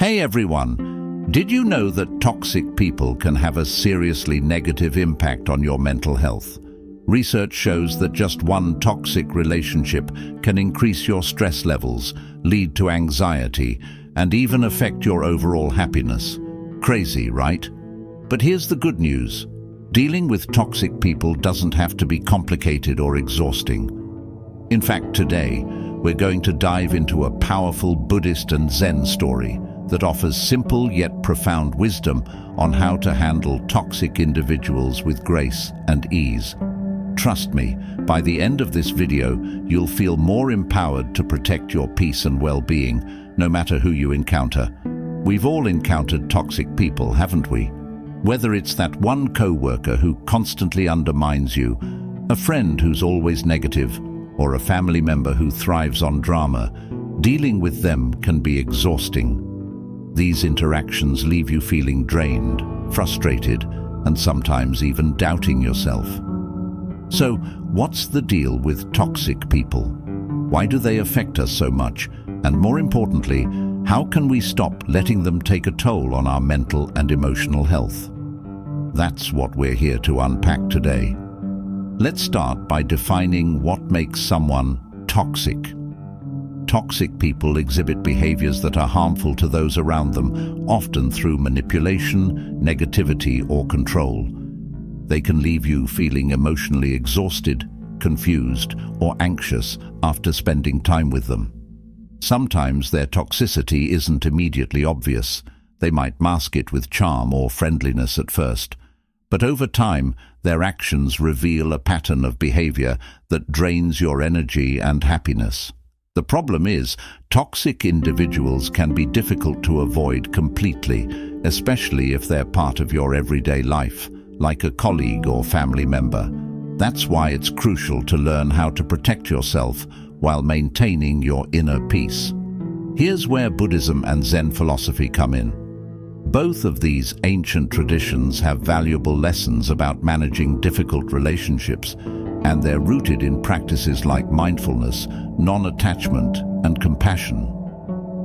Hey everyone! Did you know that toxic people can have a seriously negative impact on your mental health? Research shows that just one toxic relationship can increase your stress levels, lead to anxiety, and even affect your overall happiness. Crazy, right? But here's the good news. Dealing with toxic people doesn't have to be complicated or exhausting. In fact, today, we're going to dive into a powerful Buddhist and Zen story that offers simple yet profound wisdom on how to handle toxic individuals with grace and ease. Trust me, by the end of this video, you'll feel more empowered to protect your peace and well-being, no matter who you encounter. We've all encountered toxic people, haven't we? Whether it's that one co-worker who constantly undermines you, a friend who's always negative, or a family member who thrives on drama, dealing with them can be exhausting. These interactions leave you feeling drained, frustrated, and sometimes even doubting yourself. So, what's the deal with toxic people? Why do they affect us so much? And more importantly, how can we stop letting them take a toll on our mental and emotional health? That's what we're here to unpack today. Let's start by defining what makes someone toxic. Toxic people exhibit behaviors that are harmful to those around them, often through manipulation, negativity, or control. They can leave you feeling emotionally exhausted, confused, or anxious after spending time with them. Sometimes their toxicity isn't immediately obvious. They might mask it with charm or friendliness at first. But over time, their actions reveal a pattern of behavior that drains your energy and happiness. The problem is, toxic individuals can be difficult to avoid completely, especially if they're part of your everyday life, like a colleague or family member. That's why it's crucial to learn how to protect yourself while maintaining your inner peace. Here's where Buddhism and Zen philosophy come in. Both of these ancient traditions have valuable lessons about managing difficult relationships, and they're rooted in practices like mindfulness, non-attachment, and compassion.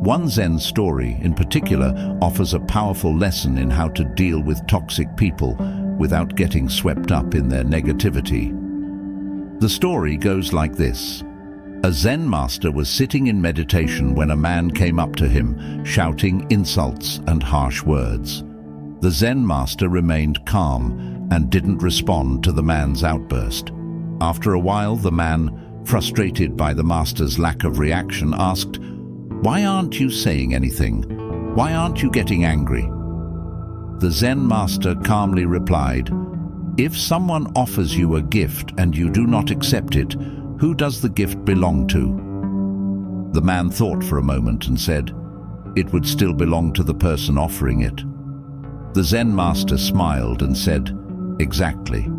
One Zen story, in particular, offers a powerful lesson in how to deal with toxic people without getting swept up in their negativity. The story goes like this. A Zen master was sitting in meditation when a man came up to him, shouting insults and harsh words. The Zen master remained calm and didn't respond to the man's outburst. After a while, the man, frustrated by the master's lack of reaction, asked, "Why aren't you saying anything? Why aren't you getting angry?" The Zen master calmly replied, "If someone offers you a gift and you do not accept it, who does the gift belong to?" The man thought for a moment and said, "It would still belong to the person offering it." The Zen master smiled and said, "Exactly.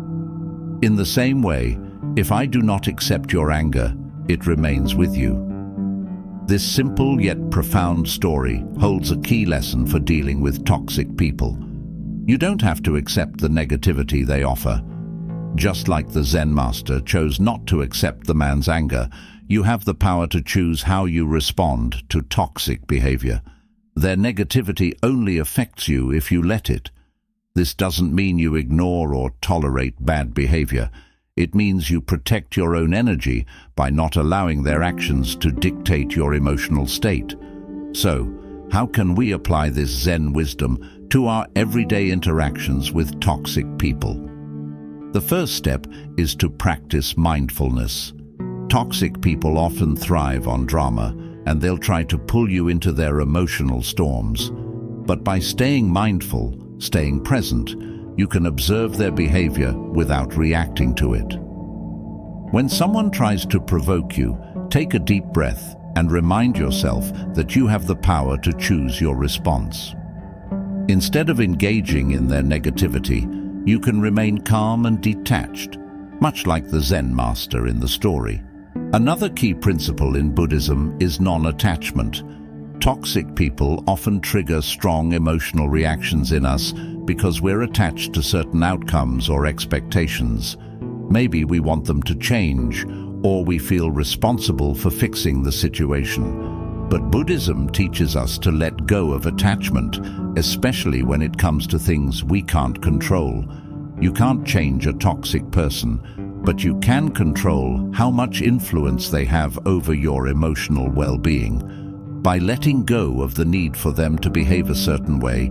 In the same way, if I do not accept your anger, it remains with you." This simple yet profound story holds a key lesson for dealing with toxic people. You don't have to accept the negativity they offer. Just like the Zen master chose not to accept the man's anger, you have the power to choose how you respond to toxic behavior. Their negativity only affects you if you let it. This doesn't mean you ignore or tolerate bad behavior. It means you protect your own energy by not allowing their actions to dictate your emotional state. So, how can we apply this Zen wisdom to our everyday interactions with toxic people? The first step is to practice mindfulness. Toxic people often thrive on drama, and they'll try to pull you into their emotional storms. But by staying mindful, staying present, you can observe their behavior without reacting to it. When someone tries to provoke you, take a deep breath and remind yourself that you have the power to choose your response. Instead of engaging in their negativity, you can remain calm and detached, much like the Zen master in the story. Another key principle in Buddhism is non-attachment. Toxic people often trigger strong emotional reactions in us because we're attached to certain outcomes or expectations. Maybe we want them to change, or we feel responsible for fixing the situation. But Buddhism teaches us to let go of attachment, especially when it comes to things we can't control. You can't change a toxic person, but you can control how much influence they have over your emotional well-being. By letting go of the need for them to behave a certain way,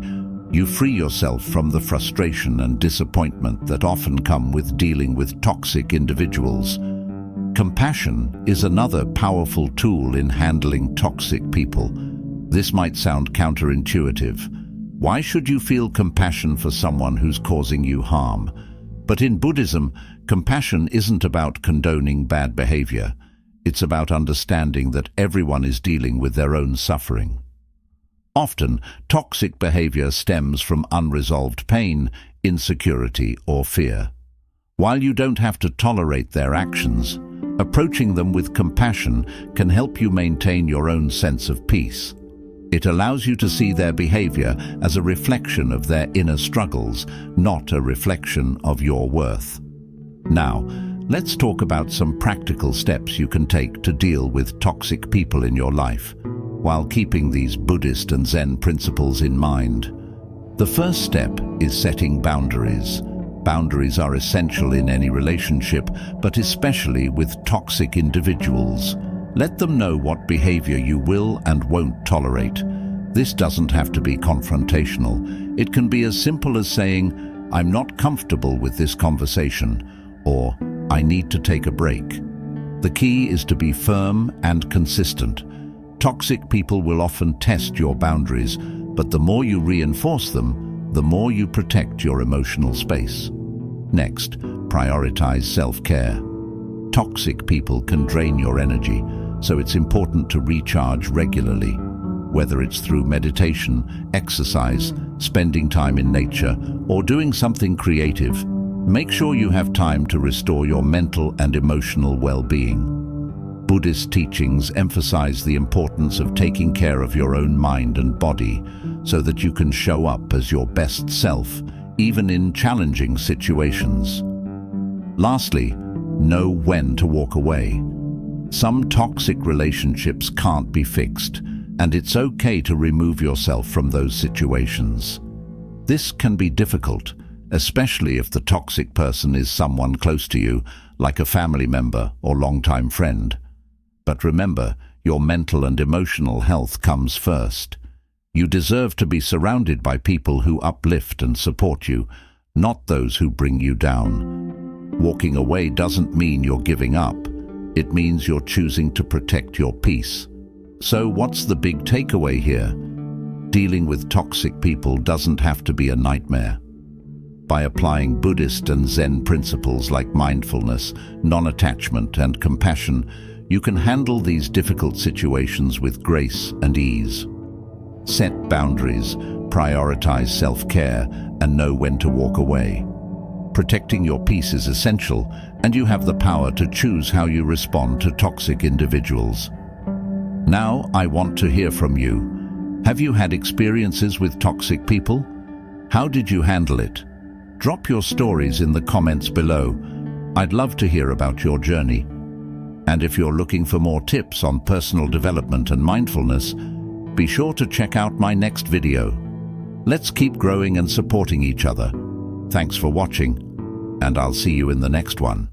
you free yourself from the frustration and disappointment that often come with dealing with toxic individuals. Compassion is another powerful tool in handling toxic people. This might sound counterintuitive. Why should you feel compassion for someone who's causing you harm? But in Buddhism, compassion isn't about condoning bad behavior. It's about understanding that everyone is dealing with their own suffering. Often, toxic behavior stems from unresolved pain, insecurity, or fear. While you don't have to tolerate their actions, approaching them with compassion can help you maintain your own sense of peace. It allows you to see their behavior as a reflection of their inner struggles, not a reflection of your worth. Now, let's talk about some practical steps you can take to deal with toxic people in your life, while keeping these Buddhist and Zen principles in mind. The first step is setting boundaries. Boundaries are essential in any relationship, but especially with toxic individuals. Let them know what behavior you will and won't tolerate. This doesn't have to be confrontational. It can be as simple as saying, "I'm not comfortable with this conversation," or "I need to take a break." The key is to be firm and consistent. Toxic people will often test your boundaries, but the more you reinforce them, the more you protect your emotional space. Next, prioritize self-care. Toxic people can drain your energy, so it's important to recharge regularly. Whether it's through meditation, exercise, spending time in nature, or doing something creative, make sure you have time to restore your mental and emotional well-being. Buddhist teachings emphasize the importance of taking care of your own mind and body so that you can show up as your best self, even in challenging situations. Lastly, know when to walk away. Some toxic relationships can't be fixed, and it's okay to remove yourself from those situations. This can be difficult, especially if the toxic person is someone close to you, like a family member or longtime friend. But remember, your mental and emotional health comes first. You deserve to be surrounded by people who uplift and support you, not those who bring you down. Walking away doesn't mean you're giving up. It means you're choosing to protect your peace. So what's the big takeaway here? Dealing with toxic people doesn't have to be a nightmare. By applying Buddhist and Zen principles like mindfulness, non-attachment, and compassion, you can handle these difficult situations with grace and ease. Set boundaries, prioritize self-care, and know when to walk away. Protecting your peace is essential, and you have the power to choose how you respond to toxic individuals. Now, I want to hear from you. Have you had experiences with toxic people? How did you handle it? Drop your stories in the comments below. I'd love to hear about your journey. And if you're looking for more tips on personal development and mindfulness, be sure to check out my next video. Let's keep growing and supporting each other. Thanks for watching, and I'll see you in the next one.